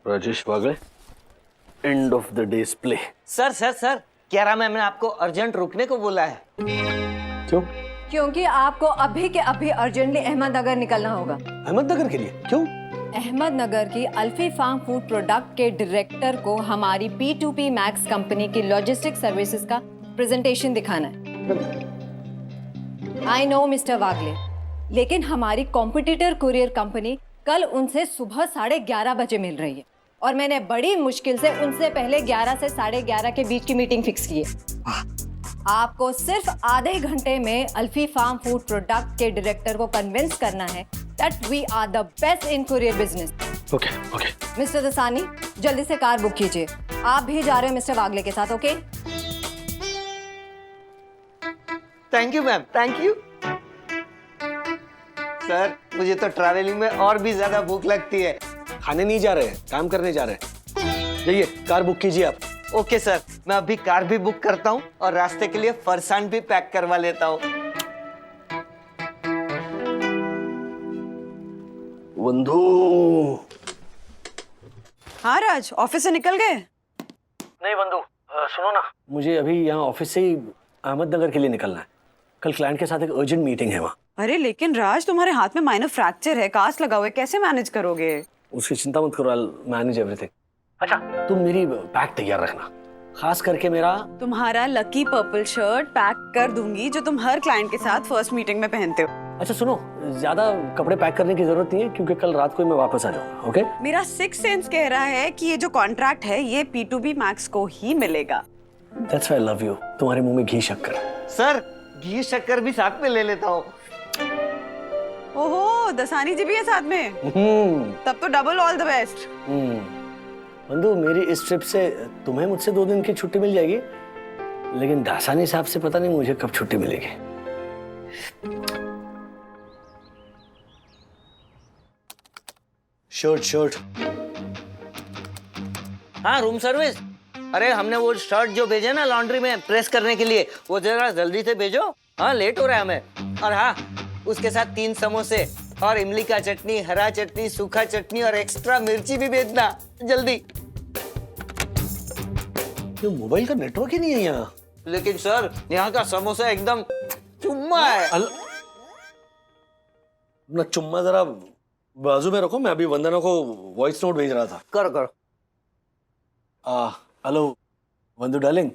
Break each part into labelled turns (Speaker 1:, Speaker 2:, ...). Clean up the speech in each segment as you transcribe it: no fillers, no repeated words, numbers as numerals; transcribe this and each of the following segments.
Speaker 1: Rajesh Wagle, end of the days play.
Speaker 2: Sir sir sir, क्या ma'am ने आपको urgent रुकने को बोला है।
Speaker 1: क्यों?
Speaker 3: क्योंकि आपको अभी के अभी अर्जेंटली अहमदनगर निकलना होगा।
Speaker 1: अहमदनगर के लिए? क्यों?
Speaker 3: अहमदनगर की अल्फी फार्म फूड प्रोडक्ट के डायरेक्टर को हमारी P2P मैक्स कंपनी की लॉजिस्टिक सर्विसेज का प्रेजेंटेशन दिखाना है। आई नो मिस्टर वागले, लेकिन हमारी कॉम्पिटिटर कुरियर कंपनी कल उनसे सुबह 11:30 बजे मिल रही है और मैंने बड़ी मुश्किल से उनसे पहले 11 से 11:30 के बीच की मीटिंग फिक्स की है। आपको सिर्फ आधे घंटे में अल्फी फार्म फूड प्रोडक्ट के डायरेक्टर को कन्विंस करना है that we are the best in courier business.
Speaker 1: Okay okay.
Speaker 3: Mister Dasani, जल्दी से कार बुक कीजिए। आप भी जा रहे हो मिस्टर वागले के साथ, okay?
Speaker 2: Thank you ma'am, thank you. Sir, मुझे तो ट्रैवलिंग में और भी ज्यादा भूख लगती है।
Speaker 1: खाने नहीं जा रहे हैं, काम करने जा रहे हैं। जाइए, कार बुक कीजिए आप।
Speaker 2: ओके सर, मैं अभी कार भी बुक करता हूँ और रास्ते के लिए फरसान भी पैक करवा लेता हूँ।
Speaker 1: बंधु।
Speaker 4: हाँ राज, ऑफिस से निकल गए?
Speaker 1: नहीं बंधु, सुनो ना, मुझे अभी यहाँ ऑफिस से ही अहमदनगर के लिए निकलना है। कल क्लाइंट के साथ एक अर्जेंट मीटिंग है वहाँ।
Speaker 4: अरे लेकिन राज, तुम्हारे हाथ में माइनर फ्रैक्चर है, कास्ट लगा हुआ है, कैसे मैनेज करोगे?
Speaker 1: उसकी चिंता मत करो, आई मैनेज एवरीथिंग। अच्छा, तुम मेरी बैग तैयार रखना, खास करके मेरा
Speaker 4: तुम्हारा लकी पर्पल शर्ट पैक कर दूंगी जो तुम हर क्लाइंट के साथ फर्स्ट मीटिंग में पहनते हो।
Speaker 1: अच्छा सुनो, ज्यादा कपड़े पैक करने की जरूरत नहीं है क्योंकि कल रात को ही मैं वापस आ जाऊंगा। ओके?
Speaker 4: मेरा सिक्स सेंस कह रहा है कि ये जो कॉन्ट्रैक्ट है ये P2B मैक्स को ही मिलेगा।
Speaker 1: That's why I love you। तुम्हारे मुंह में घी शक्कर।
Speaker 2: सर, घी शक्कर भी साथ में ले लेता हूँ।
Speaker 4: ओहो, दसानी जी भी है साथ में? तब तो डबल ऑल द बेस्ट।
Speaker 1: बंधु, मेरी इस ट्रिप से तुम्हें मुझसे 2 दिन की छुट्टी मिल जाएगी, लेकिन दासानी साहब से पता नहीं मुझे कब छुट्टी मिलेगी। शर्ट।
Speaker 2: हाँ, रूम सर्विस। अरे हमने वो शर्ट जो भेजे ना लॉन्ड्री में प्रेस करने के लिए, वो जरा जल्दी से भेजो। हाँ, लेट हो रहा है हमें। और हाँ, उसके साथ 3 समोसे और इमली का चटनी, हरा चटनी, सूखा चटनी और एक्स्ट्रा मिर्ची भी भेजना जल्दी।
Speaker 1: ये मोबाइल का नेटवर्क ही नहीं है यहाँ।
Speaker 2: लेकिन सर, यहाँ का समोसा एकदम चुम्मा है।
Speaker 1: अपना चुम्मा जरा बाजू में रखो, मैं अभी वंदना को वॉइस नोट भेज रहा था।
Speaker 2: करो करो।
Speaker 1: हेलो वंदु डार्लिंग।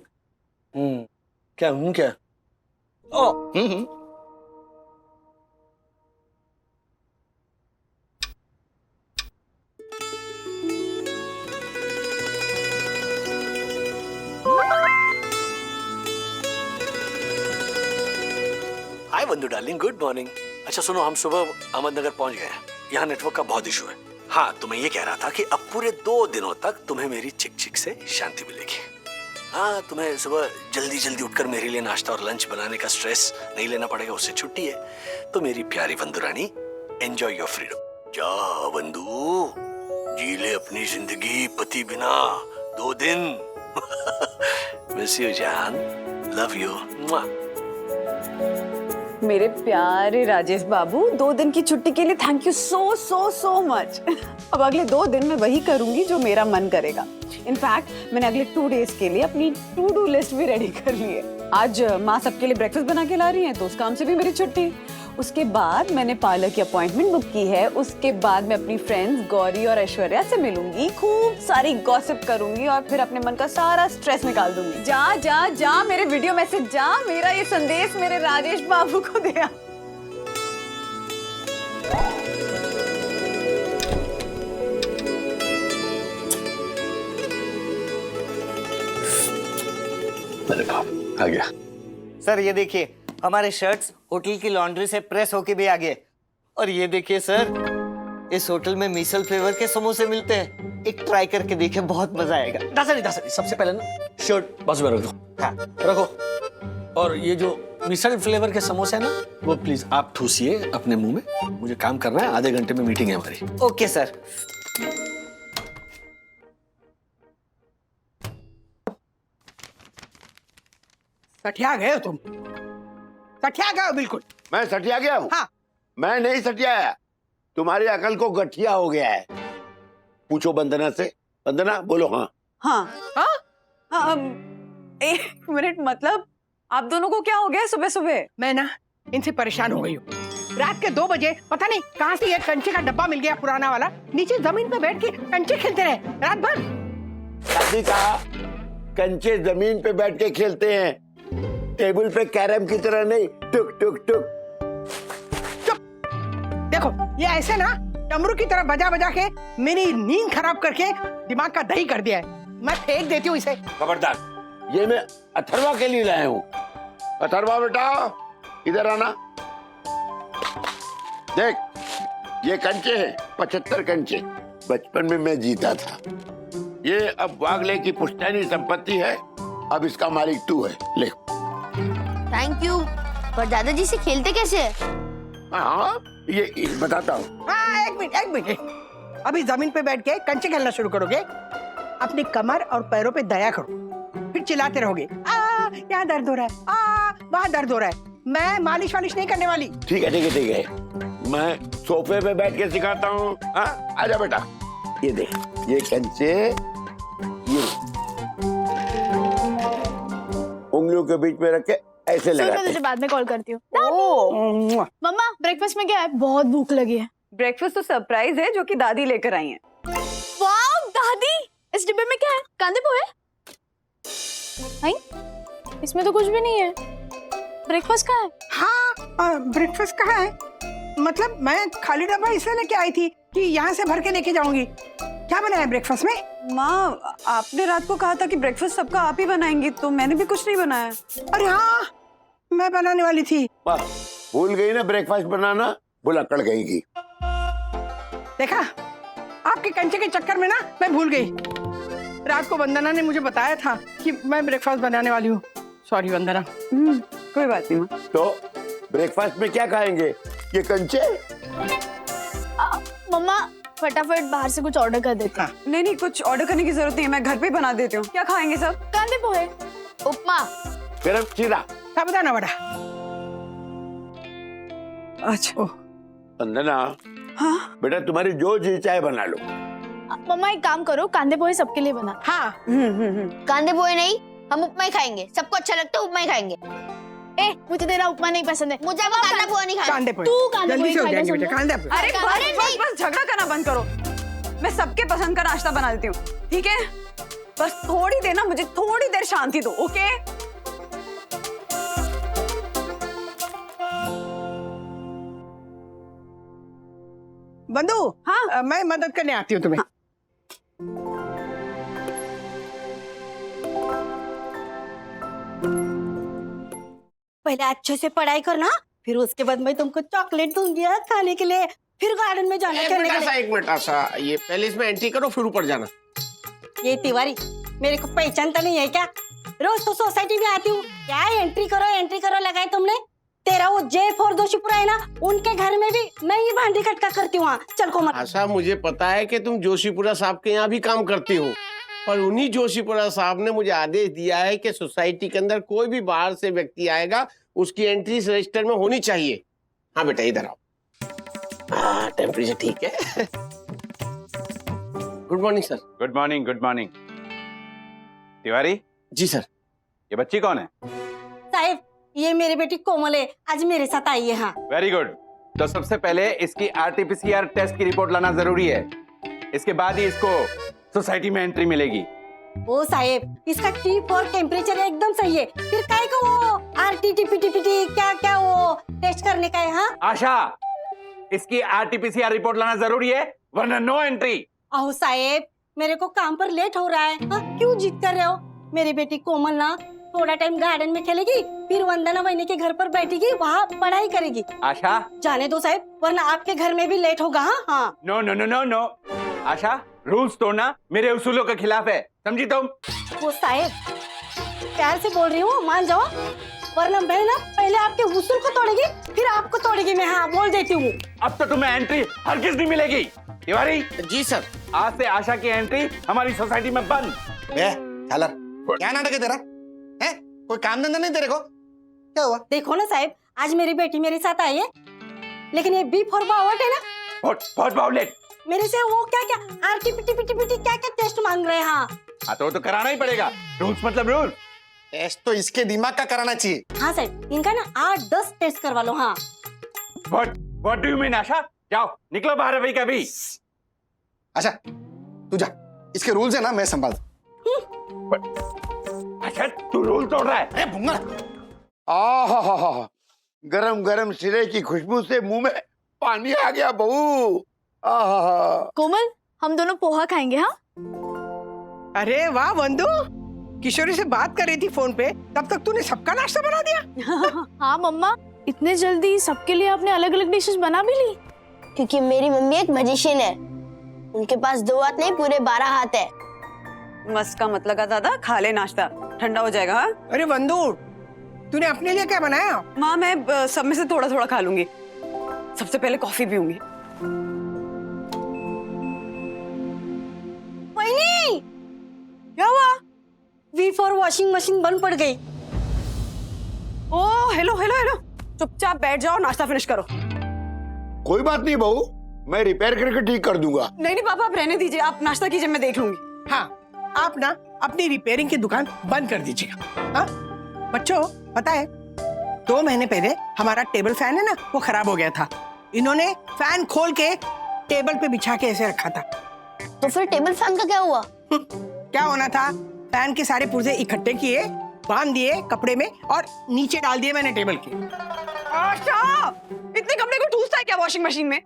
Speaker 1: क्या क्या?
Speaker 2: ओ,
Speaker 1: हाय वंदु डार्लिंग, गुड मॉर्निंग। अच्छा सुनो, हम सुबह अहमदनगर पहुंच गए हैं। यहाँ नेटवर्क का बहुत इशू है। हाँ, तो मैं ये कह रहा था कि अब पूरे 2 दिनों तक तुम्हें मेरी चिक से शांति मिलेगी। हाँ, तुम्हें सुबह जल्दी उठकर मेरे लिए नाश्ता और लंच बनाने का स्ट्रेस नहीं लेना पड़ेगा, उससे छुट्टी है। तो मेरी प्यारी वंदु रानी, एंजॉय योर फ्रीडम। जा वंदु, जी ले अपनी जिंदगी पति बिना 2 दिन। मिस यू जान, लव यू।
Speaker 4: मेरे प्यारे राजेश बाबू, 2 दिन की छुट्टी के लिए थैंक यू सो मच। अब अगले 2 दिन मैं वही करूंगी जो मेरा मन करेगा। इनफैक्ट मैंने अगले 2 डेज के लिए अपनी टू डू लिस्ट भी रेडी कर ली है। आज माँ सबके लिए ब्रेकफास्ट बना के ला रही है तो उस काम से भी मेरी छुट्टी। उसके बाद मैंने पार्लर की अपॉइंटमेंट बुक की है। उसके बाद मैं अपनी फ्रेंड्स गौरी और ऐश्वर्या से मिलूंगी, खूब सारी गॉसिप करूंगी और फिर अपने मन का सारा स्ट्रेस निकाल दूंगी। जा जा जा मेरे वीडियो मैसेज जा, मेरा ये संदेश मेरे राजेश बाबू को दे आ।
Speaker 1: मेरे बाप आ गया।
Speaker 2: सर ये देखिए, हमारे शर्ट्स होटल की लॉन्ड्री से प्रेस होके भी आ गए। और ये देखिए सर, इस होटल में मिसल फ्लेवर के समोसे मिलते हैं। एक ट्राई करके देखिए, बहुत मजा आएगा।
Speaker 1: दासानी सबसे पहले ना शर्ट बाजू में रख दो।
Speaker 2: हाँ।
Speaker 1: रखो। और ये जो मिसल फ्लेवर के समोसे है ना, वो प्लीज आप ठूसिए अपने मुंह में। मुझे काम करना है, आधे घंटे में मीटिंग है हमारी।
Speaker 2: Okay sir.
Speaker 5: सठिया गए हो तुम, सठिया गए हो बिल्कुल।
Speaker 6: मैं सटिया गया हूँ?
Speaker 5: हाँ।
Speaker 6: मैं नहीं सटियाया, तुम्हारी अकल को गठिया हो गया है। पूछो वंदना से, वंदना बोलो हाँ।
Speaker 4: हाँ
Speaker 5: हाँ?
Speaker 4: हाँ, 1 मिनट, मतलब आप दोनों को क्या हो गया सुबह सुबह?
Speaker 5: मैं ना इनसे परेशान हो गई हूँ। रात के 2 बजे पता नहीं कहाँ से ये कंचे का डब्बा मिल गया पुराना वाला, नीचे जमीन पे बैठ के कंचे खेलते रहे रात भर।
Speaker 6: दादी कहा कंचे जमीन पे बैठ के खेलते हैं, टेबल पे कैरम की तरह नहीं, टुक टुक टुक।
Speaker 5: देखो ये ऐसे ना डमरू की तरह बजा बजा के मेरी नींद खराब करके दिमाग का दही कर दिया है। मैं फेंक देती हूँ इसे।
Speaker 6: खबरदार, ये मैं अथर्वा के लिए लाया हूँ। अथर्वा बेटा इधर आना। देख ये कंचे हैं, 75 कंचे बचपन में मैं जीता था। ये अब वागले की पुश्तैनी संपत्ति है, अब इसका मालिक तू है, ले।
Speaker 7: Thank you. पर दादाजी से खेलते कैसे है?
Speaker 6: हाँ ये बताता हूँ।
Speaker 5: हाँ एक मिनट। अभी जमीन पे बैठ के कंचे खेलना शुरू करोगे, अपनी कमर और पैरों पे दया करो, फिर चिल्लाते रहोगे यहाँ दर्द हो रहा है, वहाँ दर्द हो रहा है। मैं मालिश वालिश नहीं करने वाली।
Speaker 6: ठीक है, मैं सोफे पे बैठ के सिखाता हूँ। हाँ आजा बेटा, ये देख ये कंचे, ये उंगलियों के बीच में रख के ऐसे
Speaker 7: मैं
Speaker 6: लगाते
Speaker 7: तुझे
Speaker 6: हैं।
Speaker 7: बाद में कॉल करती हूँ।
Speaker 5: मुआ।
Speaker 7: मम्मा ब्रेकफास्ट में क्या है? बहुत भूख लगी है।
Speaker 4: ब्रेकफास्ट तो सरप्राइज है जो कि दादी लेकर आई है।
Speaker 7: वाओ दादी, इस डिब्बे में क्या है? कांदे पोहे? नहीं, इसमें तो कुछ भी नहीं है। ब्रेकफास्ट कहाँ है?
Speaker 5: हाँ ब्रेकफास्ट कहाँ है? मतलब मैं खाली डब्बा इसलिए लेके आई थी कि यहाँ से भर के लेके जाऊंगी। क्या बनाया ब्रेकफास्ट में?
Speaker 4: माँ आपने रात को कहा था कि ब्रेकफास्ट सबका आप ही बनाएंगी, तो मैंने भी कुछ नहीं बनाया।
Speaker 5: अरे हाँ मैं बनाने वाली थी।
Speaker 6: वाह, भूल गई ना ब्रेकफास्ट बनाना, भुलक्कड़ गई की।
Speaker 5: देखा आपके कंचे के चक्कर में ना मैं भूल गई। रात को वंदना ने मुझे बताया था कि मैं ब्रेकफास्ट बनाने वाली हूँ। सॉरी वंदना।
Speaker 4: कोई बात नहीं माँ।
Speaker 6: तो ब्रेकफास्ट में क्या खाएंगे? ये कंचे?
Speaker 7: मम्मा फटाफट बाहर से कुछ ऑर्डर कर देते हैं।
Speaker 4: नहीं, कुछ ऑर्डर करने की जरूरत नहीं है, मैं घर पे ही बना देती हूँ। क्या खाएंगे सब?
Speaker 7: कांदे पोहे, उपमा।
Speaker 6: गरम चीरा।
Speaker 5: साबुदाना वड़ा।
Speaker 4: अच्छा।
Speaker 6: वंदना
Speaker 4: हाँ
Speaker 6: बेटा तुम्हारी जो जी चाहे बना लो।
Speaker 7: मम्मा एक काम करो, कांदे पोहे सबके लिए बना।
Speaker 5: हाँ
Speaker 7: कांदे पोहे नहीं, हम उपमा ही खाएंगे। सबको अच्छा लगता है उपमा ही खाएंगे। ए मुझे तेरा उपमा नहीं पसंद है। मुझे वो कांदा पोहा नहीं खाना।
Speaker 5: कांदे पोहे।
Speaker 7: तू कांदे
Speaker 5: जल्दी
Speaker 7: पोहे
Speaker 5: से हो
Speaker 7: खाएगा
Speaker 5: जाएंगे बेटा,
Speaker 7: समझा?
Speaker 5: कांदे पोहे।
Speaker 4: अरे
Speaker 7: अरे
Speaker 4: बस झगड़ा करना बंद करो। मैं सबके पसंद का नाश्ता बना देती हूँ, ठीक है? बस थोड़ी देर ना, मुझे थोड़ी देर शांति दो, ओके?
Speaker 5: बंधु
Speaker 4: हाँ?
Speaker 5: मैं मदद करने आती हूँ तुम्हें।
Speaker 8: पहले अच्छे से पढ़ाई करना, फिर उसके बाद मैं तुमको चॉकलेट दूंगी खाने के लिए, फिर गार्डन में जाना खेलने के लिए।
Speaker 9: एक मिनट आशा, ये पहले इसमें एंट्री करो फिर ऊपर जाना।
Speaker 8: ये तिवारी मेरे को पहचानता नहीं है क्या? रोज तो सोसाइटी में आती हूँ, क्या एंट्री करो लगाए तुमने? तेरा वो J4 जोशीपुरा है ना, उनके घर में भी मैं ही भांडी कटका करती हूँ। चल कोमल।
Speaker 9: आशा मुझे पता है कि तुम जोशीपुरा साहब के यहाँ भी काम करती हो, पर उन्हीं जोशीपुरा साहब ने मुझे आदेश दिया है कि सोसाइटी के अंदर कोई भी बाहर से व्यक्ति आएगा उसकी एंट्री इस रजिस्टर में होनी चाहिए। हाँ बेटा इधर आओ। टेम्परेचर ठीक है। Good morning sir.
Speaker 10: Good morning, good morning. Tiwari
Speaker 9: ji sir.
Speaker 10: ये बच्ची कौन है?
Speaker 8: साहब ये मेरी बेटी कोमल है, आज मेरे साथ आई है। हाँ
Speaker 10: वेरी गुड। तो सबसे पहले इसकी आरटीपीसीआर टेस्ट की रिपोर्ट लाना जरूरी है, इसके बाद ही इसको सोसाइटी में एंट्री मिलेगी।
Speaker 8: ओ साहेब इसका T4 टेम्परेचर एकदम सही है, फिर काय को वो RT-PT क्या वो टेस्ट करने का है? हाँ
Speaker 10: आशा, इसकी आरटीपीसीआर रिपोर्ट लाना जरूरी है वरना नो एंट्री।
Speaker 8: अहो साहेब मेरे को काम पर लेट हो रहा है। हाँ क्यों जिद कर रहे हो? मेरी बेटी कोमल ना थोड़ा टाइम गार्डन में खेलेगी, फिर वंदना वहीनी के घर पर बैठेगी, वहाँ पढ़ाई करेगी।
Speaker 10: आशा
Speaker 8: जाने दो साहब, वरना आपके घर में भी लेट होगा। हाँ हाँ
Speaker 10: no no no no no Asha, rules तोड़ना मेरे उसूलों के खिलाफ है, समझी तुम?
Speaker 8: वो साहेब प्यार से बोल रही हूँ, मान जाओ, वरना मैं ना पहले आपके उसूल को तोड़ेगी फिर आपको तोड़ेगी। मैं हाँ बोल देती हूँ।
Speaker 10: अब तो तुम्हें एंट्री हरगिज नहीं मिलेगी। तिवारी
Speaker 9: जी सर।
Speaker 10: आज से आशा की एंट्री हमारी सोसाइटी में बंद।
Speaker 9: झालर क्या नाटक है तेरा? है कोई काम धंधा नहीं तेरे को? क्या हुआ?
Speaker 8: देखो ना साहब, आज मेरी बेटी मेरे साथ आई है, लेकिन ये B4 बावट है ना।
Speaker 10: बहुत बावलेट,
Speaker 8: मेरे से वो क्या क्या आरटीपीटी क्या क्या टेस्ट मांग रहे हैं। हाँ
Speaker 10: हाँ तो वो तो कराना ही पड़ेगा। रूल्स मतलब रूल।
Speaker 11: टेस्ट तो इसके दिमाग का कराना चाहिए।
Speaker 8: हाँ सर, इनका ना 8-10 टेस्ट करवा लो। हाँ
Speaker 10: व्हाट डू यू मीन आशा? जाओ निकलो बाहर अभी का भी।
Speaker 11: अच्छा तू जा, इसके रूल्स है ना मैं संभाल।
Speaker 10: अच्छा तू रूल तोड़ रहा है?
Speaker 11: अरे भूंगा।
Speaker 6: आहा, गरम गरम सिरे की खुशबू से मुंह में पानी आ गया बहू। आहा,
Speaker 7: कोमल, हम दोनों पोहा खाएंगे। हाँ
Speaker 5: अरे वाह वंदू, किशोरी से बात कर रही थी फोन पे, तब तक तूने सबका नाश्ता बना दिया।
Speaker 7: हाँ मम्मा, इतने जल्दी सबके लिए आपने अलग अलग डिशेस बना भी ली?
Speaker 12: क्योंकि मेरी मम्मी एक मैजिशियन है, उनके पास 2 हाथ नहीं पूरे 12 हाथ है।
Speaker 4: मस्त का मत लगा दादा, खा ले नाश्ता, ठंडा हो जाएगा। हाँ
Speaker 5: अरे वंदू, तूने अपने लिए क्या बनाया?
Speaker 4: माँ मैं सब में से थोड़ा थोड़ा खा लूंगी। सबसे पहले कॉफी पीऊंगी।
Speaker 8: वहीनी, क्या हुआ? वी फॉर वॉशिंग मशीन बंद पड़ गई।
Speaker 4: ओ हेलो हेलो हेलो, चुपचाप बैठ जाओ, नाश्ता फिनिश करो।
Speaker 6: कोई बात नहीं बहू, मैं रिपेयर करके ठीक कर दूंगा।
Speaker 4: नहीं नहीं पापा, आप रहने दीजिए, आप नाश्ता कीजिए, मैं देख लूंगी।
Speaker 5: हाँ, आप ना अपनी रिपेयरिंग की दुकान बंद कर दीजिएगा। हाँ बच्चों, पता है 2 महीने पहले हमारा टेबल फैन है ना, वो खराब हो गया था। इन्होंने फैन खोल के टेबल पे बिछा के ऐसे रखा था।
Speaker 12: तो फिर टेबल फैन का क्या हुआ?
Speaker 5: क्या होना था, फैन के सारे पुर्जे इकट्ठे किए, बांध दिए कपड़े में और नीचे डाल दिए मैंने टेबल के।
Speaker 4: आशा, इतने कपड़े को ठूसता है क्या वॉशिंग मशीन में?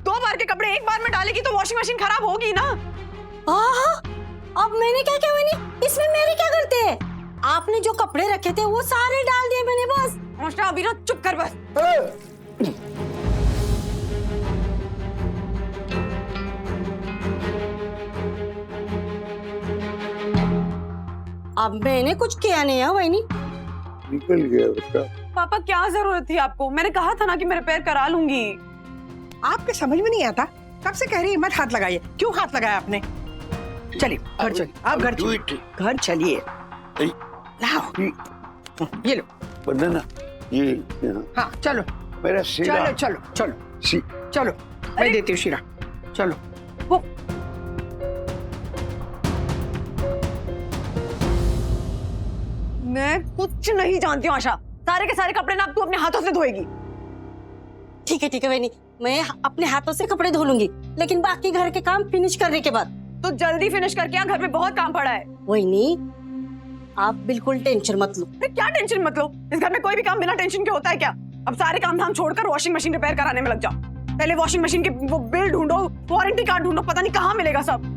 Speaker 4: 2 बार के कपड़े एक बार में डालेगी तो वॉशिंग मशीन खराब होगी ना।
Speaker 8: अब मैंने क्या किया वहीनी? इसमें मेरे क्या करते हैं? आपने जो कपड़े रखे थे वो सारे डाल दिए मैंने बस।
Speaker 4: आशा अभी ना चुप कर बस।
Speaker 8: अब मैंने कुछ किया नहीं है वहीनी।
Speaker 6: निकल गया बेटा।
Speaker 4: पापा क्या जरूरत थी आपको? मैंने कहा था ना कि मैं रिपेयर करा लूंगी।
Speaker 5: आपके समझ में नहीं आता, कब से कह रही है मत हाथ लगाइए, क्यों हाथ लगाया आपने? चलिए घर चलिए, आप घर चलिए, घर चलिए। लाओ ये लो
Speaker 6: बनाना ये।
Speaker 5: हाँ चलो
Speaker 6: मेरा शीरा।
Speaker 5: चलो चलो चलो चलो, मैं देती हूँ शीरा। चलो वो
Speaker 4: मैं कुछ नहीं जानती हूँ आशा, सारे के सारे कपड़े ना अब तू अपने हाथों से धोएगी।
Speaker 8: ठीक है वहीनी, मैं अपने हाथों से कपड़े धो लूंगी, लेकिन बाकी घर के काम फिनिश करने के बाद।
Speaker 4: तो जल्दी फिनिश करके आ, घर में बहुत काम पड़ा है।
Speaker 8: वहीनी, आप बिल्कुल टेंशन मत लो।
Speaker 4: क्या टेंशन मत लो? इस घर में कोई भी काम बिना टेंशन के होता है क्या? अब सारे काम धाम छोड़कर वॉशिंग मशीन रिपेयर कराने में लग जाओ। पहले वॉशिंग मशीन के वो बिल ढूंढो, वारंटी कार्ड ढूंढो, पता नहीं कहाँ मिलेगा सब।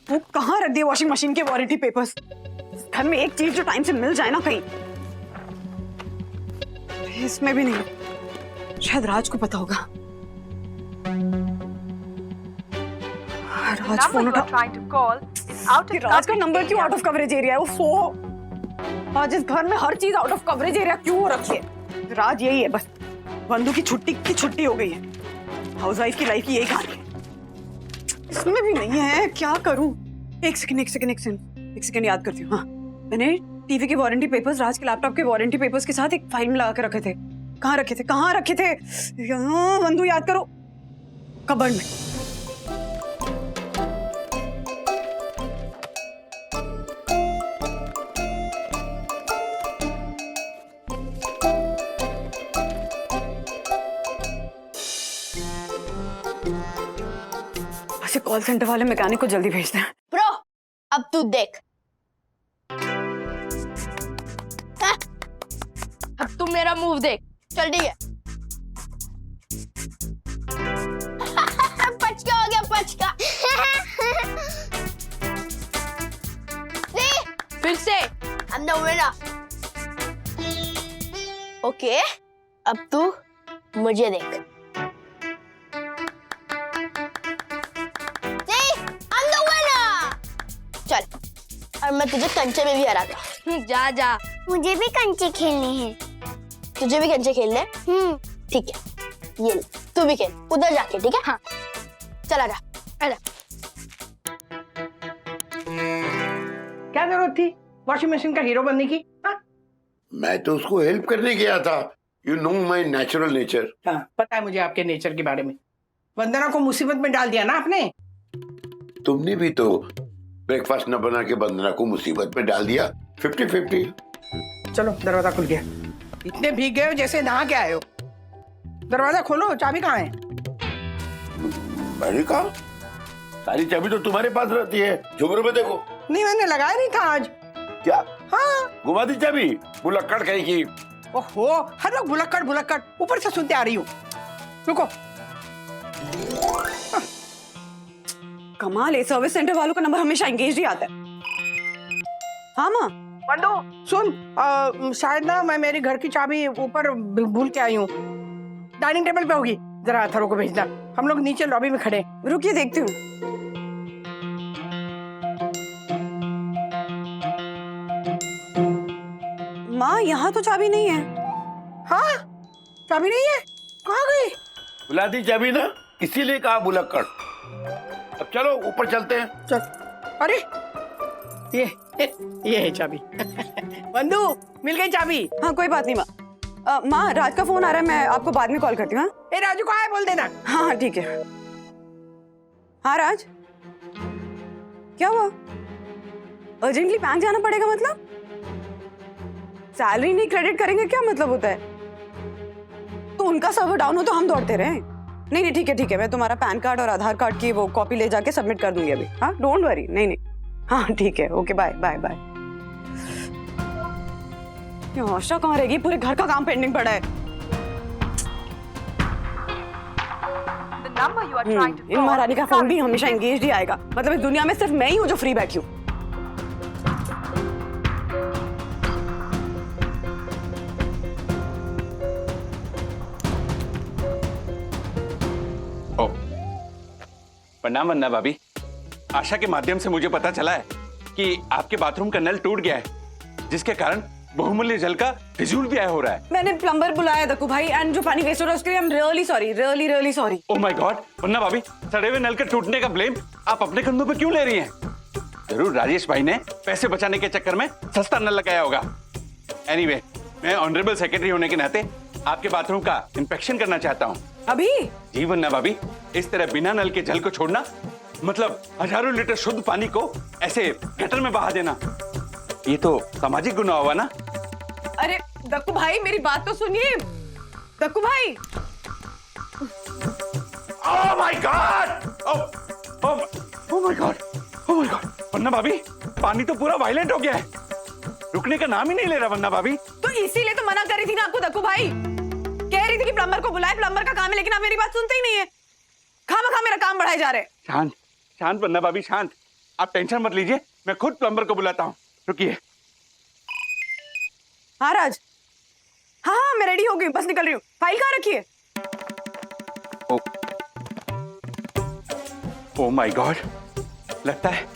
Speaker 4: वो कहाँ रख दिए वॉशिंग मशीन के वारंटी पेपर्स? घर में एक चीज जो टाइम से मिल जाए ना कहीं। इसमें भी नहीं, शायद राज को पता होगा। राज फोन उठा। राज का नंबर क्यों आउट ऑफ कवरेज एरिया है? वो आज इस घर में हर चीज आउट ऑफ कवरेज एरिया क्यों हो रखी है? राज यही है बस, बंधु की छुट्टी हो गई है। हाउस वाइफ की लाइफ की यही कहानी है। इसमें भी नहीं है, क्या करूं? एक सेकंड याद करती हूँ। हाँ, मैंने टीवी के वारंटी पेपर्स राज के लैपटॉप के वारंटी पेपर्स के साथ एक फाइल में लगा के रखे थे। कहाँ रखे थे? बंधु याद करो, कबर्ड में। कॉल सेंटर वाले मैकेनिक को जल्दी भेजते हैं।
Speaker 12: ब्रो, अब तू देख। अब तू मेरा मूव देख। चल ठीक है। पचका हो गया, पचका। फिर से I'm the winner. ओके, अब तू मुझे देख। चल, और मैं तुझे कंचे में भी हराता। जा मुझे भी कंचे खेलने हैं। तुझे भी कंचे खेलने? ठीक है, ये ले, तू भी खेल उधर जाके। ठीक है? हाँ, चला जा।
Speaker 5: क्या जरूरत थी वॉशिंग मशीन का हीरो बनने की? हाँ?
Speaker 6: मैं तो उसको हेल्प करने गया था। You know my natural nature.
Speaker 5: हाँ, पता है मुझे आपके नेचर के बारे में। वंदना को मुसीबत में डाल दिया ना आपने।
Speaker 6: तुमने भी तो ब्रेकफास्ट न बना के वंदना को मुसीबत में डाल दिया। 50-50।
Speaker 5: चलो दरवाजा खुल गया। इतने भीग गए हो जैसे नहा के आए हो। दरवाजा खोलो, चाबी कहाँ है?
Speaker 6: मैंने कहा सारी चाबी तो तुम्हारे पास रहती है, झुमर में देखो।
Speaker 5: नहीं, मैंने लगाया नहीं था आज।
Speaker 6: क्या?
Speaker 5: हाँ।
Speaker 6: घुमा दी चाबी, बुलक्कड़ कहीं की।
Speaker 5: ओहो, हर लोग बुलक्कड़ बुलक्कड़ ऊपर से सुनते आ रही हूँ। रुको।
Speaker 4: कमाल है, सर्विस सेंटर वालों का नंबर हमेशा एंगेज ही आता है। हाँ माँ।
Speaker 5: बंदो सुन, शायद ना मैं मेरी घर की चाबी ऊपर भूल के आई हूँ। डाइनिंग टेबल पे होगी, जरा अथरों को भेजना। हम लोग नीचे लॉबी में खड़े।
Speaker 4: रुकिए देखती हूँ। माँ यहाँ तो चाबी नहीं है।
Speaker 5: हाँ, चाबी नहीं है? कहाँ गई?
Speaker 6: बुला दी चाबी ना, इसीलिए कहा बुलक्कड़। अब चलो ऊपर चलते हैं।
Speaker 5: चल। अरे ये है चाबी। बंधु, मिल गई चाबी।
Speaker 4: हाँ कोई बात नहीं माँ। माँ राज का फोन आ रहा है, मैं आपको बाद में कॉल करती हूँ।
Speaker 5: ए राजू कहाँ है, बोल देना।
Speaker 4: हाँ हाँ ठीक है। हाँ राज, क्या हुआ? अर्जेंटली बैंक जाना पड़ेगा मतलब? सैलरी नहीं क्रेडिट करेंगे क्या मतलब होता है? तो उनका सर्वर डाउन हो तो हम दौड़ते रहे? नहीं नहीं ठीक है, मैं तुम्हारा पैन कार्ड और आधार कार्ड की वो कॉपी ले जाके सबमिट कर दूंगी अभी। हाँ डोंट वरी। नहीं हाँ ठीक है, ओके बाय बाय बाय। ये आशा कहाँ रहेगी? पूरे घर का काम पेंडिंग पड़ा है। इन महारानी का फोन भी हमेशा एंगेज ही आएगा। मतलब इस दुनिया में सिर्फ मैं ही हूँ जो फ्री बैठी हूँ।
Speaker 10: प्रणाम वंदना भाभी। आशा के माध्यम से मुझे पता चला है कि आपके बाथरूम का नल टूट गया है, जिसके कारण बहुमूल्य जल का फिजूल व्यय हो रहा है।
Speaker 4: मैंने प्लम्बर बुलाया दक्कू भाई, एंड जो पानी वेस्ट हो रहा है उसके लिए I am really sorry, really sorry.
Speaker 10: Oh my god. Vandana भाभी, सड़े हुए नल के टूटने का ब्लेम आप अपने कंधों पे क्यों ले रही हैं? जरूर राजेश भाई ने पैसे बचाने के चक्कर में सस्ता नल लगाया होगा। एनीवे, मैं ऑनरेबल सेक्रेटरी होने के नाते आपके बाथरूम का इंस्पेक्शन करना चाहता हूँ।
Speaker 4: अभी?
Speaker 10: जी वंदना भाभी, इस तरह बिना नल के जल को छोड़ना मतलब हजारों लीटर शुद्ध पानी को ऐसे गटर में बहा देना, ये तो सामाजिक गुनाह हुआ ना।
Speaker 4: अरे दक्कू भाई मेरी बात तो सुनिए। दक्कू भाई।
Speaker 10: Oh my god, oh my god, Vandana भाभी, पानी तो पूरा वायलेंट हो गया है, रुकने का नाम ही नहीं ले रहा। वंदना भाभी
Speaker 4: तो इसीलिए तो मना कर रही थी ना आपको दक्कू भाई। कह रही थी कि प्लम्बर को बुलाए, प्लम्बर का काम है, लेकिन आप मेरी बात सुनते ही नहीं है। खामखा मेरा काम बढ़ाए जा रहे हैं।
Speaker 10: शांत शांत वंदना भाभी, शांत। आप टेंशन मत लीजिए, मैं खुद प्लम्बर को बुलाता हूँ। रुकिए।
Speaker 4: हाँ राज। हाँ मैं रेडी हो गई, बस निकल रही हूँ। फाइल कहाँ रखी है?
Speaker 10: ओह माय गॉड, लगता है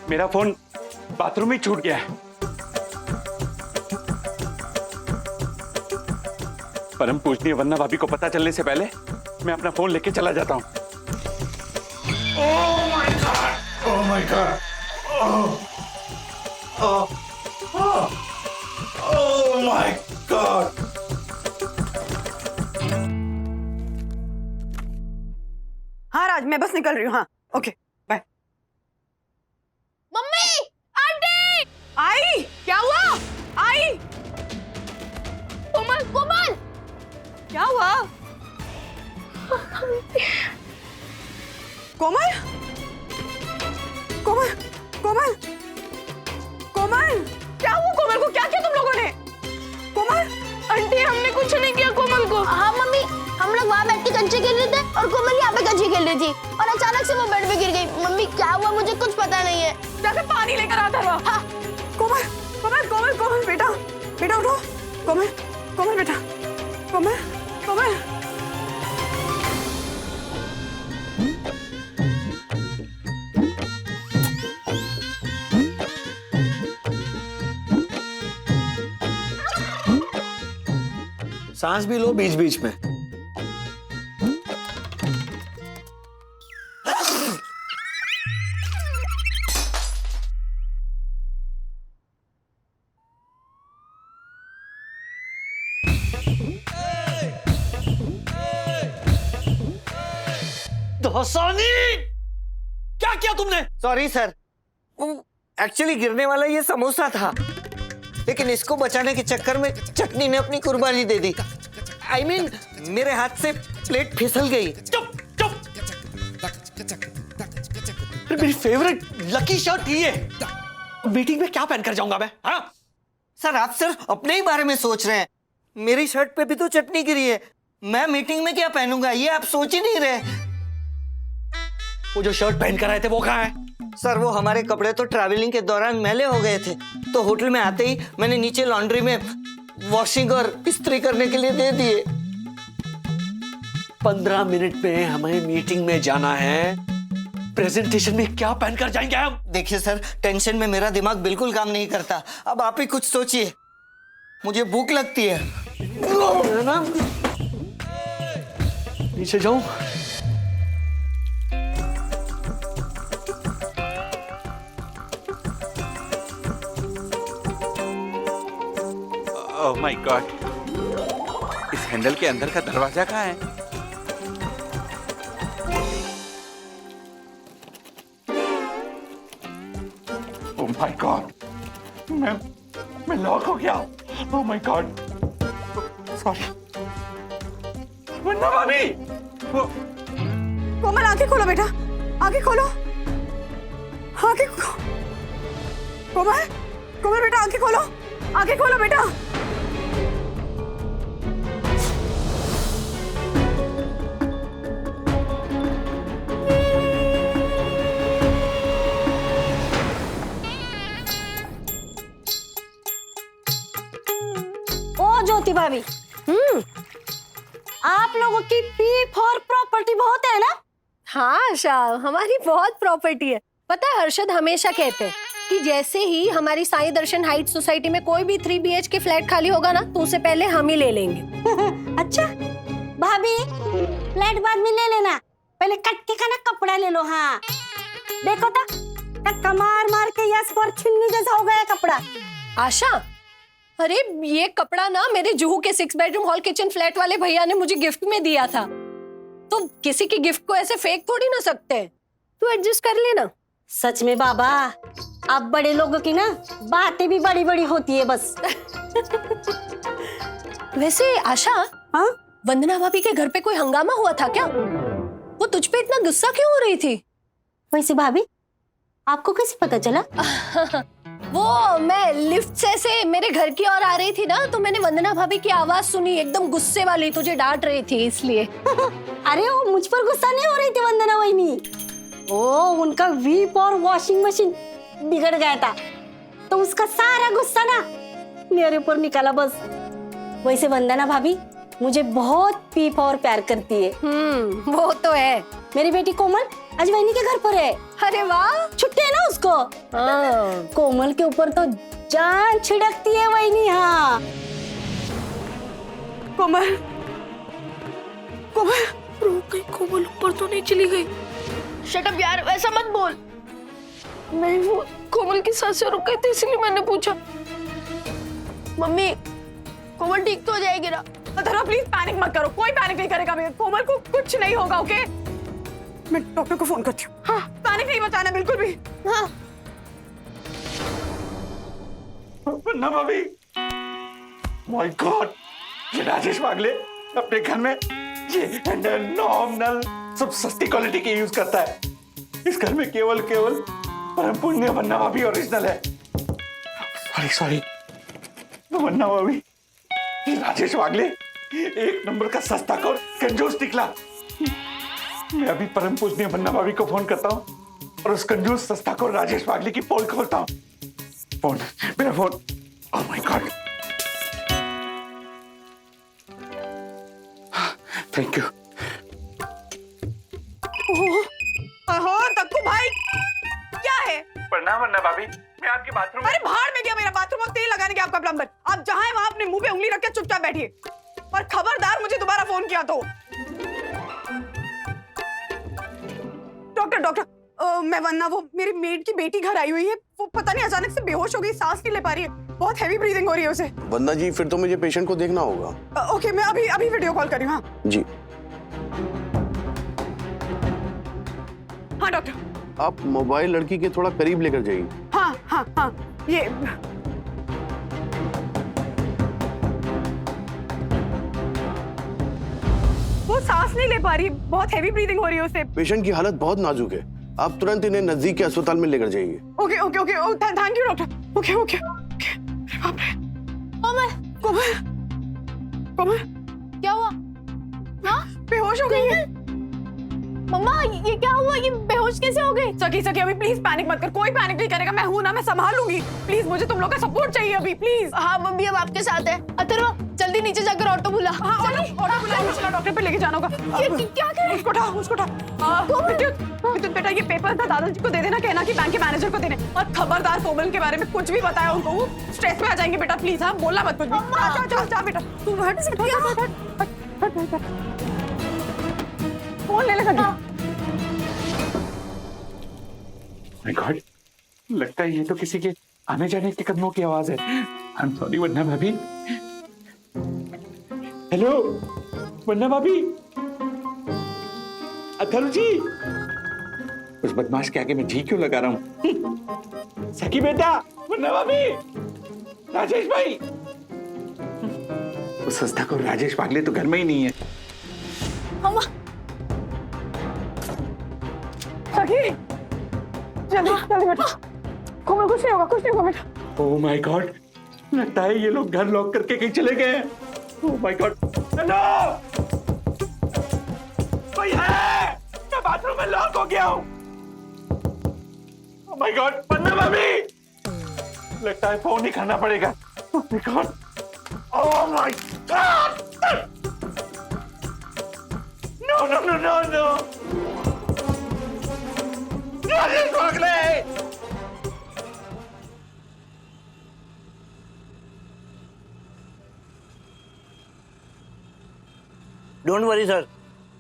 Speaker 10: मेरा फोन बाथरूम में छूट गया है। परम पूजनीय वंदना भाभी को पता चलने से पहले मैं अपना फोन लेके चला जाता हूँ।
Speaker 6: ओह my god, oh my God.
Speaker 4: हाँ राज, मैं बस निकल रही हूँ। हाँ ओके बाय।
Speaker 7: मम्मी, आंटी,
Speaker 4: आई? क्या हुआ? आई?
Speaker 7: कोमल, कोमल,
Speaker 4: क्या हुआ? कोमल, कोमल, कोमल, कोमल, क्या हुआ कोमल को? क्या किया तुम लोगों ने? कोमल?
Speaker 7: आंटी हमने कुछ नहीं किया कोमल को।
Speaker 12: हाँ मम्मी, हम लोग वहाँ बैठ के कंचे खेल रहे थे और कोमल यहाँ पे कंचे खेल रही थी और अचानक से वो बेड पे गिर गई। मम्मी क्या हुआ मुझे कुछ पता नहीं है।
Speaker 4: जाके पानी लेकर आता रहा। हाँ। कोमल, कोमल, कोमल, कोमल बेटा, बेटा उठो। कोमल, कोमल बेटा, कोमल, कोमल।
Speaker 1: सांस भी लो बीच बीच में।
Speaker 2: धोसानी,
Speaker 1: क्या किया तुमने?
Speaker 2: सॉरी सर, एक्चुअली गिरने वाला ये समोसा था, लेकिन इसको बचाने के चक्कर में चटनी ने अपनी कुर्बानी दे दी। I mean, मेरे हाथ से प्लेट फिसल गई।
Speaker 1: चुप चुप। मेरी फेवरेट लकी शर्ट ये मीटिंग में क्या पहनकर जाऊंगा मैं? हाँ
Speaker 2: सर, आप सिर्फ अपने ही बारे में सोच रहे हैं। मेरी शर्ट पे भी तो चटनी गिरी है। मैं मीटिंग में क्या पहनूंगा ये आप सोच ही नहीं रहे।
Speaker 1: वो जो शर्ट पहन कर आए थे वो कहाँ है?
Speaker 2: सर, वो हमारे कपड़े तो ट्रैवलिंग के दौरान मैले हो गए थे, तो होटल में आते ही मैंने नीचे लॉन्ड्री में वॉशिंग और इस्त्री करने के लिए दे दिए।
Speaker 1: 15 मिनट में हमें मीटिंग में जाना है। प्रेजेंटेशन में क्या पहनकर जाएंगे हम?
Speaker 2: देखिए सर, टेंशन में मेरा दिमाग बिल्कुल काम नहीं करता। अब आप ही कुछ सोचिए, मुझे भूख लगती है ना।
Speaker 1: नीचे जाऊं?
Speaker 10: ओह माय गॉड, इस हैंडल के अंदर का दरवाजा कहाँ है? ओह माय गॉड, मैं लॉक हो गया। Oh my god, sorry. वन्ना भाभी,
Speaker 4: कोमल आंखें खोलो बेटा, आंखें खोलो, आंखें कोमल, कोमल बेटा आंखें खोलो, आंखें खोलो बेटा।
Speaker 8: ओ ज्योति भाभी, आप लोगों की P4 प्रॉपर्टी बहुत है ना?
Speaker 3: हाँ आशा, हमारी बहुत प्रॉपर्टी है। पता है, हर्षद हमेशा कहते हैं कि जैसे ही हमारी साईं दर्शन हाइट सोसाइटी में कोई भी 3 BHK फ्लैट खाली होगा ना, तो उसे पहले हम ही ले लेंगे।
Speaker 8: अच्छा भाभी, फ्लैट बाद में ले लेना, पहले कट्टी का ना कपड़ा ले लो। हाँ देखो तो, कमार मार के यस पर छिन्नी जैसा हो गया कपड़ा।
Speaker 3: आशा, अरे ये कपड़ा ना मेरे जुहू के 6 बेडरूम हॉल किचन फ्लैट वाले भैया ने मुझे गिफ्ट में दिया था, तो किसी की गिफ्ट को ऐसे फेंक थोड़ी ना सकते। तू एडजस्ट कर लेना।
Speaker 8: सच में बाबा, अब बड़े लोगों की ना बातें भी बड़ी बड़ी होती है बस।
Speaker 3: वैसे आशा,
Speaker 8: हाँ
Speaker 3: वंदना भाभी के घर पे कोई हंगामा हुआ था क्या? वो तुझ पे इतना गुस्सा क्यों हो रही थी?
Speaker 8: वैसे भाभी, आपको कैसे पता चला?
Speaker 3: वो मैं लिफ्ट से मेरे घर की ओर आ रही थी ना, तो मैंने वंदना भाभी की आवाज सुनी, एकदम गुस्से वाली, तुझे डांट रही थी इसलिए।
Speaker 8: अरे वो मुझ पर गुस्सा नहीं हो रही थी वंदना वहीनी, ओ उनका वीप और वॉशिंग मशीन बिगड़ गया था, तो उसका सारा गुस्सा ना मेरे ऊपर निकाला बस। वैसे वंदना भाभी मुझे बहुत पीप और प्यार करती है।
Speaker 3: वो तो है।
Speaker 8: मेरी बेटी कोमल आज वहीनी के घर पर है।
Speaker 3: अरे वाह,
Speaker 8: छुट्टी है ना उसको। कोमल के ऊपर तो जान छिड़कती है वहीनी। हाँ
Speaker 4: कोमल, कोमल,
Speaker 12: कहीं कोमल ऊपर तो नहीं चली गई? शट अप यार, वैसा मत बोल। मैं वो कोमल की सांसें रुक गई थी, इसलिए मैंने पूछा। मम्मी, कोमल ठीक तो हो जाएगी ना?
Speaker 4: धरा प्लीज पैनिक मत करो, कोई पैनिक नहीं करेगा। कोमल को कुछ नहीं होगा, ओके? मैं डॉक्टर को फोन करती हूँ। हाँ, पैनिक नहीं मचाना बिल्कुल भी।
Speaker 12: हाँ।
Speaker 10: वन्ना भाभी, माय गॉड, ये राजेश वागले अपने घर में ये हैंडल, नॉब, नल सब सस्ती क्वालिटी के यूज करता है। इस घर में केवल परम पुण्य वन्ना भाभी ओरिजिनल है। सॉरी वन्ना भाभी, ये राजेश वागले एक नंबर का सस्ता और कंजूस निकला। मैं अभी परम पूजनीय वन्ना भाभी को फोन करता हूँ और उस कंजूस सस्ता को राजेश वागले की पोल खोलता हूँ। फोन, मेरा phone. Oh my god, thank you.
Speaker 4: Takku भाई, क्या है?
Speaker 10: प्रणाम वन्ना भाभी, मैं आपके बाथरूम।
Speaker 4: अरे भाड़ में गया मेरा बाथरूम और तेल लगाने के आपका प्लम्बर। आप जहां है वहां अपने मुंह पे उंगली रख के चुपचाप बैठिए, और खबरदार मुझे दोबारा फोन किया तो। डॉक्टर, मैं वन्ना, वो मेरी मेड की बेटी घर आई हुई है, वो पता नहीं अचानक से बेहोश हो गई, सांस नहीं ले पा रही है। बहुत हैवी ब्रीदिंग हो रही है उसे।
Speaker 11: वंदना जी फिर तो मुझे पेशेंट को देखना होगा।
Speaker 4: ओके, मैं अभी अभी वीडियो कॉल कर रही हूँ। हाँ
Speaker 11: जी।
Speaker 4: हाँ डॉक्टर।
Speaker 11: आप मोबाइल लड़की के थोड़ा करीब लेकर जाइए।
Speaker 4: हाँ हाँ हाँ, ये वो सांस नहीं ले पा रही, बहुत हैवी ब्रीदिंग हो रही है उसे।
Speaker 11: पेशेंट की हालत बहुत नाजुक है, आप तुरंत इन्हें नजदीक के अस्पताल में लेकर जाइए।
Speaker 4: Okay okay okay, thank you doctor. Okay okay okay. बाप रे। कोमल कोमल
Speaker 7: क्या हुआ? हाँ
Speaker 4: बेहोश हो गई है।
Speaker 7: मम्मा ये क्या हुआ? ये बेहोश कैसे हो गई?
Speaker 4: सखी सखी अभी प्लीज पैनिक मत कर, कोई पैनिक नहीं करेगा, मैं हूं ना, मैं संभाल लूंगी। प्लीज मुझे तुम लोग का सपोर्ट चाहिए अभी, प्लीज।
Speaker 7: हाँ मम्मी अब आपके साथ है। अथर्व जल्दी नीचे जाकर ऑटो बुला।
Speaker 4: हाँ ऑटो बुला, मुझे डॉक्टर पे लेके जाना होगा।
Speaker 7: ये क्या कर रही है?
Speaker 4: उसको उठा। विद्युत बेटा ये पेपर था दादाजी को दे देना, कहना कि बैंक के मैनेजर को देने, और खबरदार कोमल के बारे में कुछ भी बताया उनको, वो स्ट्रेस में आ जाएंगे बेटा, प्लीज। हाँ बोलना मत कुछ भी। जा बेटा तू हट से हट। फोन ले ले।
Speaker 10: माय गॉड, लगता है ये तो किसी के आने जाने के कदमों की आवाज है। आई एम सॉरी वंदना भाभी। हेलो वंदना भाभी, अथर्व जी। उस बदमाश के आगे मैं जी क्यों लगा रहा हूँ? सखी बेटा, वंदना भाभी, राजेश भाई। उस संस्था को राजेश पागले तो घर में ही नहीं है।
Speaker 7: मम्मा
Speaker 4: सखी जल्दी जल्दी बेटा, कोमल कुछ नहीं होगा बेटा।
Speaker 10: ओह माय गॉड, लगता है ये लोग घर लॉक करके कहीं चले गए हैं। ओह माय गॉड, हेलो कोई है? मैं बाथरूम में लॉक हो गया हूँ। ओह माय गॉड, वंदना भाभी, लगता है फोन ही करना पड़ेगा। Oh my god, oh my god, no no no no no, Rajesh पागले।
Speaker 2: डोंट वरी सर,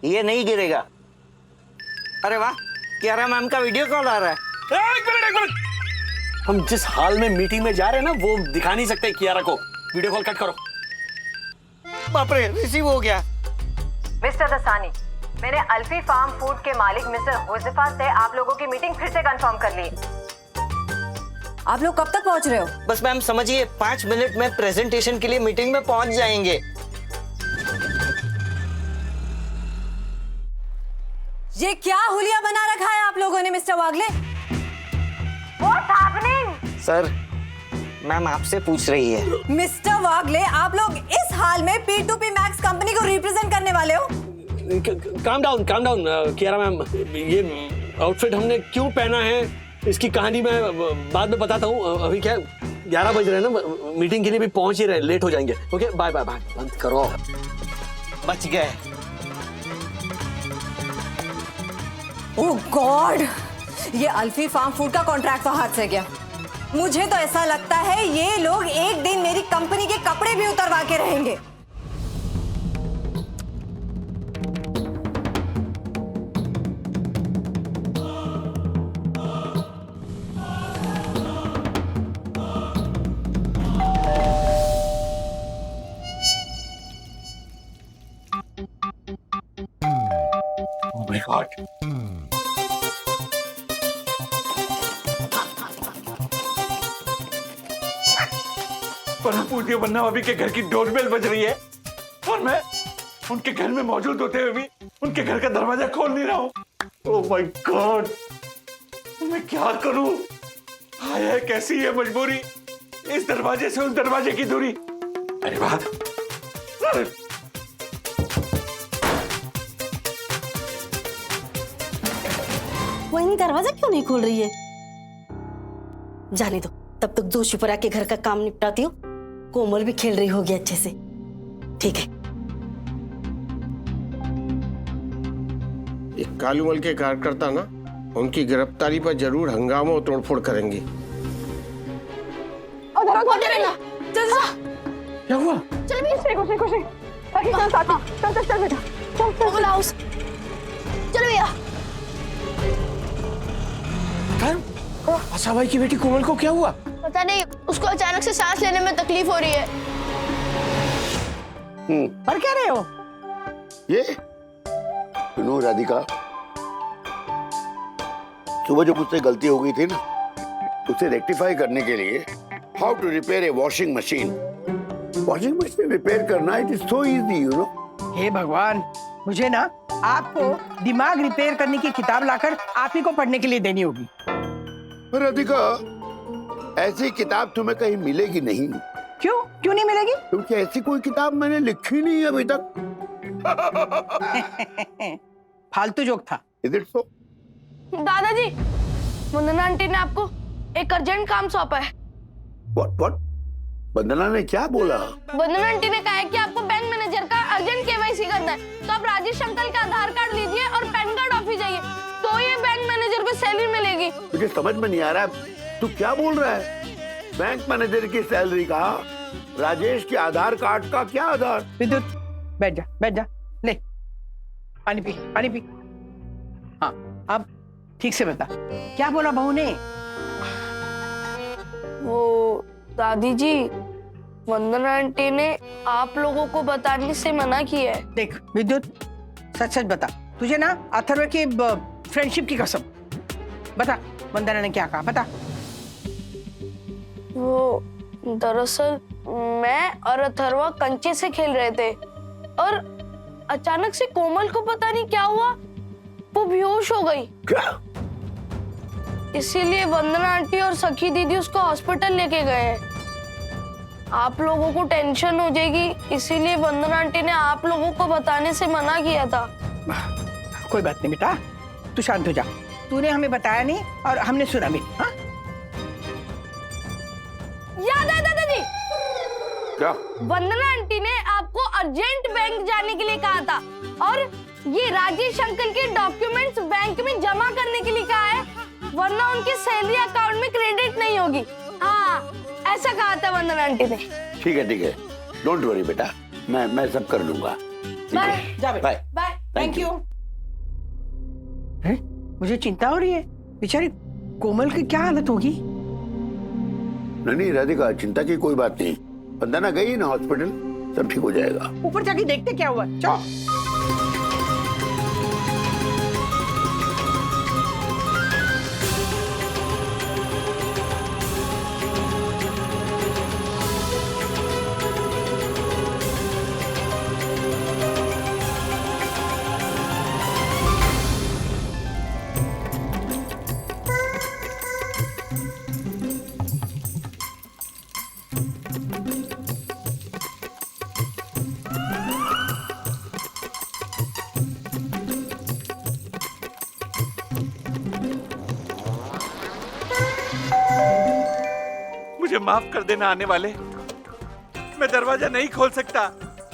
Speaker 2: ये नहीं गिरेगा। अरे वाह, कियारा मैम का वीडियो कॉल आ रहा है।
Speaker 1: एक मिनट, हम जिस हाल में मीटिंग में जा रहे हैं ना, वो दिखा नहीं सकते कियारा को। वीडियो कॉल कट करो।
Speaker 2: बाप रे, रिसीव हो गया।
Speaker 13: मिस्टर दसानी, मैंने अल्फी फार्म फूड के मालिक मिस्टर हुज़ैफा से आप लोगों की मीटिंग फिर से कंफर्म कर ली।
Speaker 3: आप लोग कब तक पहुंच रहे हो?
Speaker 2: बस मैम समझिए 5 मिनट में प्रेजेंटेशन के लिए मीटिंग में पहुंच जाएंगे।
Speaker 3: ये क्या हुलिया बना रखा है आप लोगों ने मिस्टर वागले?
Speaker 13: What's happening?
Speaker 2: सर, मैम आपसे पूछ रही है।
Speaker 3: मिस्टर वागले, आप लोग इस हाल में P2P मैक्स कंपनी को रिप्रेजेंट करने वाले हो?
Speaker 1: काम डाउन कियारा मैम, ये आउटफिट हमने क्यों पहना है इसकी कहानी मैं बाद में बताता हूँ। अभी क्या 11 बज रहे हैं ना, मीटिंग के लिए भी पहुंच ही रहे, लेट हो जाएंगे। Okay bye bye bye. बंद करो।
Speaker 2: बच गए।
Speaker 3: ओह गॉड, ये अल्फी फार्म फूड का कॉन्ट्रैक्ट तो हाथ से गया। मुझे तो ऐसा लगता है ये लोग एक दिन मेरी कंपनी के कपड़े भी उतरवा के रहेंगे।
Speaker 10: ओह माय गॉड, परम पूज्य वंदना भाभी के घर की डोरबेल बज रही है और मैं उनके घर में मौजूद होते हुए भी उनके घर का दरवाजा खोल नहीं रहा हूँ। ओह माय गॉड, मैं क्या करूं? हाय है कैसी है मजबूरी, इस दरवाजे से उस दरवाजे की दूरी। अरे वाह, अरे
Speaker 8: वही दरवाजा क्यों नहीं खोल रही है? जाने दो, तब तक जोशीपुरा के घर का काम निपटाती हूँ। कोमल भी खेल रही होगी अच्छे से। ठीक है।
Speaker 9: ये कालूमल के कार्यकर्ता ना उनकी गिरफ्तारी पर जरूर हंगामा और तोड़फोड़ करेंगे।
Speaker 10: क्या हुआ?
Speaker 7: चल भैया।
Speaker 9: आशा भाई की बेटी कोमल को क्या हुआ?
Speaker 7: पता नहीं,
Speaker 12: उसको अचानक से सांस लेने में तकलीफ हो रही है।
Speaker 5: पर क्या रहे हो?
Speaker 6: ये सुनो राधिका, सुबह जो मुझसे गलती हो गई थी ना, उसे रेक्टिफाई करने के लिए how to repair a washing machine repair करना, it is so easy you know.
Speaker 5: हे भगवान, मुझे ना आपको दिमाग रिपेयर करने की किताब लाकर आप ही को पढ़ने के लिए देनी होगी।
Speaker 6: राधिका, ऐसी किताब तुम्हें कहीं मिलेगी नहीं।
Speaker 5: क्यों नहीं मिलेगी?
Speaker 6: क्योंकि ऐसी कोई किताब मैंने लिखी नहीं अभी तक।
Speaker 5: फालतू जोक था।
Speaker 6: Is it so?
Speaker 12: दादाजी, वंदना आंटी ने आपको एक अर्जेंट काम सौंपा है।
Speaker 6: व्हाट? वंदना ने क्या बोला?
Speaker 12: वंदना आंटी ने कहा है कि आपको बैंक मैनेजर का अर्जेंट केवाईसी करना है, तो आप राजेश अंकल का आधार कार्ड लीजिए और पैन कार्ड ऑफिस जाइए, तो ये बैंक मैनेजर को सैलरी मिलेगी।
Speaker 6: मुझे समझ में नहीं आ रहा है, तू क्या बोल रहा है? बैंक मैनेजर की सैलरी का, राजेश के आधार कार्ड का क्या आधार?
Speaker 5: विद्युत, बैठ जा, ले पानी पी। हाँ, अब ठीक से बता, क्या बोला बहू ने?
Speaker 12: वो दादी जी, वंदना आंटी ने आप लोगों को बताने से मना किया है।
Speaker 5: देख विद्युत, सच बता, तुझे ना अथर्व की फ्रेंडशिप की कसम, बता वंदना ने क्या कहा, बता।
Speaker 12: वो दरअसल मैं और अथर्व कंचे से खेल रहे थे और अचानक से कोमल को पता नहीं क्या हुआ, वो बेहोश हो गई।
Speaker 6: क्या?
Speaker 12: इसीलिए वंदना आंटी और सखी दीदी उसको हॉस्पिटल लेके गए हैं। आप लोगों को टेंशन हो जाएगी, इसीलिए वंदना आंटी ने आप लोगों को बताने से मना किया था।
Speaker 5: कोई बात नहीं बेटा, तू शांत हो जा। तूने हमें बताया नहीं और हमने सुना भी। हाँ?
Speaker 12: याद है दादाजी,
Speaker 6: क्या?
Speaker 12: वंदना आंटी ने आपको अर्जेंट बैंक जाने के लिए कहा था और ये राजेश अंकल के डॉक्यूमेंट्स बैंक में जमा करने के लिए कहा है, वरना उनके सैलरी अकाउंट में क्रेडिट नहीं होगी। हाँ, ऐसा कहा था वंदना आंटी ने।
Speaker 6: ठीक है, डोंट वरी बेटा, मैं सब कर लूंगा।
Speaker 12: बाय।
Speaker 5: जा बेटा,
Speaker 12: बाय।
Speaker 5: Thank you. मुझे चिंता हो रही है, बेचारी कोमल की क्या हालत होगी?
Speaker 6: नहीं राधिका, चिंता की कोई बात नहीं, वंदना गई ना हॉस्पिटल, सब ठीक हो जाएगा।
Speaker 5: ऊपर जाके देखते क्या हुआ। चल।
Speaker 10: मुझे माफ कर देना आने वाले, मैं दरवाजा नहीं खोल सकता,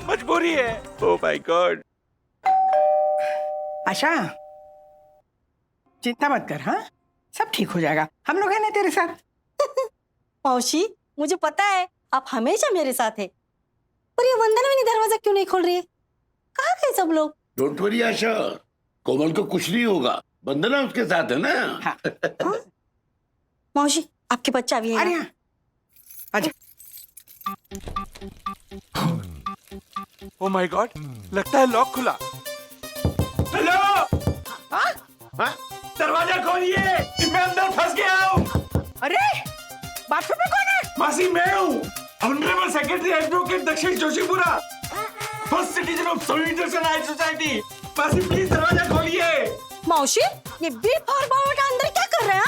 Speaker 10: मजबूरी है। Oh my God.
Speaker 5: आशा, चिंता मत कर, हाँ सब ठीक हो जाएगा, हम लोग हैं ना तेरे साथ।
Speaker 8: मौसी, मुझे पता है आप हमेशा मेरे साथ है, पर ये वंदना मेरी दरवाजा क्यों नहीं खोल रही है? कहाँ गए सब लोग?
Speaker 6: डोंट वरी आशा, कोमल को कुछ नहीं होगा, वंदना उसके साथ है ना।
Speaker 5: हाँ।
Speaker 8: मौसी, आपके बच्चा भी है
Speaker 5: अरे
Speaker 8: ना?
Speaker 5: हाँ, आजा।
Speaker 10: ओह माय गॉड, लगता है लॉक खुला। हेलो,
Speaker 5: हाँ?
Speaker 10: दरवाजा खोलिए, मैं अंदर फंस गया हूँ।
Speaker 5: अरे बाथरूम में कौन है?
Speaker 10: मासी, मैं हूँ, honourable secretary advocate Dakshish Joshipura, first citizen of solidarity and society. मासी प्लीज दरवाजा खोलिए।
Speaker 8: मौसी, ये बिग फॉर पावर का अंदर क्या कर रहे हैं?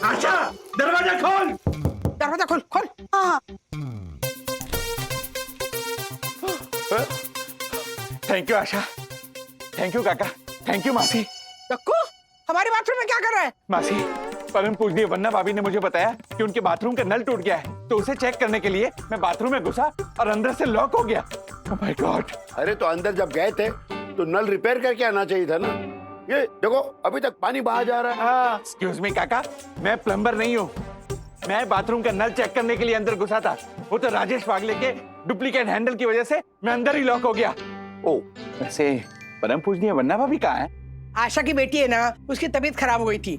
Speaker 10: आशा, दरवाजा खोल।
Speaker 5: दरवाजा खोल, खोल।
Speaker 8: हाँ।
Speaker 10: Thank you Asha, thank you काका, थैंक यू मासी।
Speaker 5: दक्कू, हमारे बाथरूम में क्या कर रहा है?
Speaker 10: मासी, परम पूजनीय वन्ना भाभी ने मुझे बताया कि उनके बाथरूम का नल टूट गया है, तो उसे चेक करने के लिए मैं बाथरूम में घुसा और अंदर से लॉक हो गया। Oh my God.
Speaker 6: अरे तो अंदर जब गए थे तो नल रिपेयर करके आना चाहिए था ना। ये देखो, अभी तक पानी बाहर जा रहा है।
Speaker 10: एक्सक्यूज मी काका, मैं प्लम्बर नहीं हूँ, मैं बाथरूम का नल चेक करने के लिए अंदर घुसा था। वो तो राजेश वागले के डुप्लीकेट हैंडल की वजह से मैं अंदर ही लॉक हो गया। ओ, वैसे परम पूजनीय वन्ना भाभी कहाँ है?
Speaker 5: आशा की बेटी है ना, उसकी तबीयत खराब हो गई थी,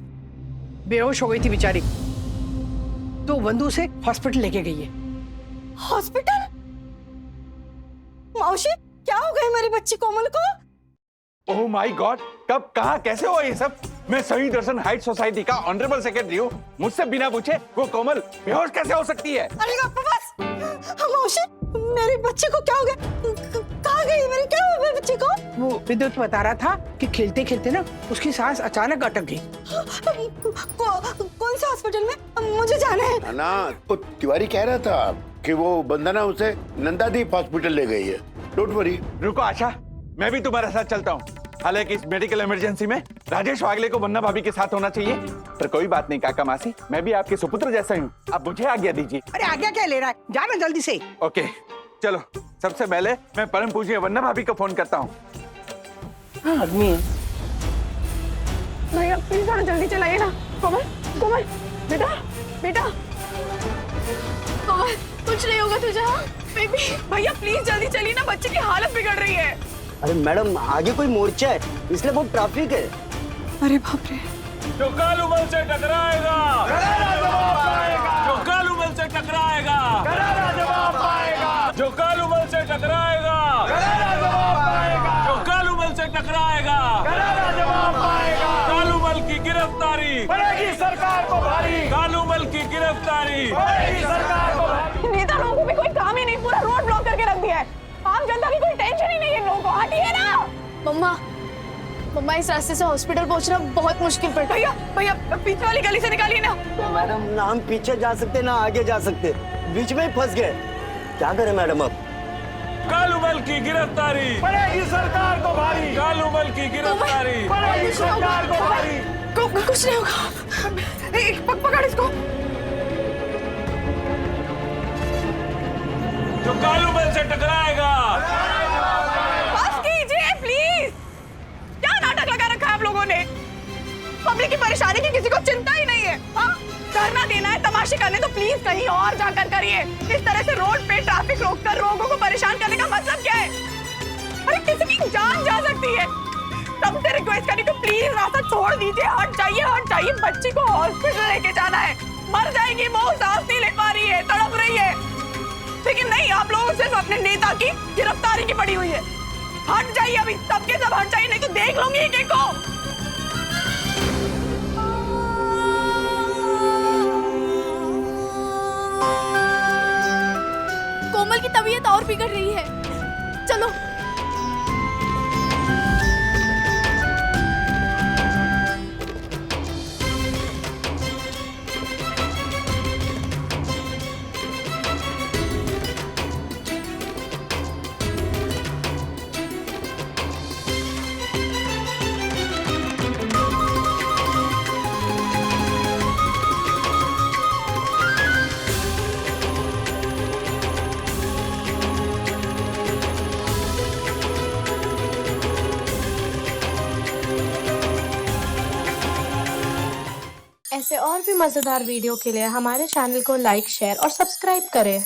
Speaker 5: बेहोश हो गई थी बेचारी। तो बंधु से हॉस्पिटल लेके गई है।
Speaker 8: हॉस्पिटल? मौसी, क्या हो गया मेरी बच्ची कोमल को?
Speaker 10: ओह माय गॉड, कब कहाँ कैसे हुआ ये सब? मैं सही दर्शन हाइट सोसाइटी का ऑनरेबल सेक्रेटरी हूँ। मुझसे बिना पूछे वो कोमल बेहोश कैसे हो सकती है?
Speaker 8: अरे बस मौसी, मेरी बच्ची को क्या हो गया? कहाँ गई मेरी, क्या हुआ मेरी बच्ची को?
Speaker 5: वो विद्युत बता रहा था कि खेलते खेलते ना उसकी सांस अचानक अटक गई।
Speaker 8: कौन से हॉस्पिटल में? मुझे जाना है।
Speaker 6: ना वो तिवारी कह रहा था कि वो बंदना उसे नंदादीप हॉस्पिटल ले गई है। Don't worry.
Speaker 10: रुको आशा, मैं भी तुम्हारे साथ चलता हूँ। हालांकि इस मेडिकल इमरजेंसी में राजेश वागले को बन्ना भाभी के साथ होना चाहिए, पर कोई बात नहीं काका मासी, मैं भी आपके सुपुत्र जैसा ही हूँ। आप मुझे आज्ञा दीजिए।
Speaker 5: अरे आज्ञा क्या ले रहा है, जाना जल्दी से।
Speaker 10: ओके चलो, सबसे पहले मैं परम पूज्य वन्ना भाभी को फोन करता हूँ।
Speaker 5: आदमी है।
Speaker 4: भैया प्लीज थोड़ा जल्दी चलाइए ना। कोमल, कोमल, बेटा, बेटा।
Speaker 7: कोमल, कुछ नहीं होगा तुझे? हाँ बेबी।
Speaker 4: भैया प्लीज जल्दी चलिए ना, बच्चे की हालत बिगड़ रही है।
Speaker 2: अरे मैडम, आगे कोई मोर्चा है, इसलिए बहुत ट्रैफिक है।
Speaker 4: अरे बाप रे।
Speaker 14: जो कालूमल से टकराएगा, जो कालूमल से टकराएगा, जो कालूमल से टकराएगा, जो कालूमल से टकराएगा, कालूमल की गिरफ्तारी पड़ेगी सरकार को भारी, कालूमल की गिरफ्तारी पड़ेगी सरकार को भारी।
Speaker 4: नेता लोगों को भी कोई काम ही नहीं, पूरा रोड ब्लॉक करके रख दिया है। आम जनता की कोई टेंशन ही नहीं है, लोगों को हटिए ना।
Speaker 7: मम्मा इस रास्ते से हॉस्पिटल पहुंचना बहुत मुश्किल पड़ता है।
Speaker 4: भैया पीछे वाली गली से निकालिए ना।
Speaker 2: मैडम, ना हम पीछे जा सकते ना आगे जा सकते, बीच में ही फंस गए। क्या करें मैडम अब?
Speaker 14: कालूमल की गिरफ्तारी पड़ेगी सरकार को भारी, कालूमल की गिरफ्तारी पड़ेगी सरकार को भारी।
Speaker 4: कुछ नहीं होगा, पकड़ इसको।
Speaker 14: जो कालूमल से टकराएगा।
Speaker 4: बस कीजिए प्लीज, क्या नाटक लगा रखा है आप लोगों ने? पब्लिक की परेशानी की किसी को चिंता ही नहीं है। हाँ, धरना देना है, तमाशे करने तो प्लीज कहीं और जाकर करिए। इस तरह से रोड पे ट्रैफिक रोककर लोगों को परेशान करने का मतलब क्या है? अरे किसी की जान जा सकती है। सबसे रिक्वेस्ट करी तो प्लीज रास्ता छोड़ दीजिए, हट जाइए। बच्ची को हॉस्पिटल लेके जाना है, मर जाएगी वो, सांस नहीं ले पा रही है, तड़प रही है। लेकिन नहीं, आप लोगों सिर्फ अपने नेता की गिरफ्तारी की पड़ी हुई है। हट जाइए अभी, सबके सब हट जाइए, नहीं तो देख लूंगी एक को।
Speaker 7: कोमल की तबीयत और बिगड़ रही है, चलो।
Speaker 12: ऐसे और भी मजेदार वीडियो के लिए हमारे चैनल को लाइक, शेयर और सब्सक्राइब करें।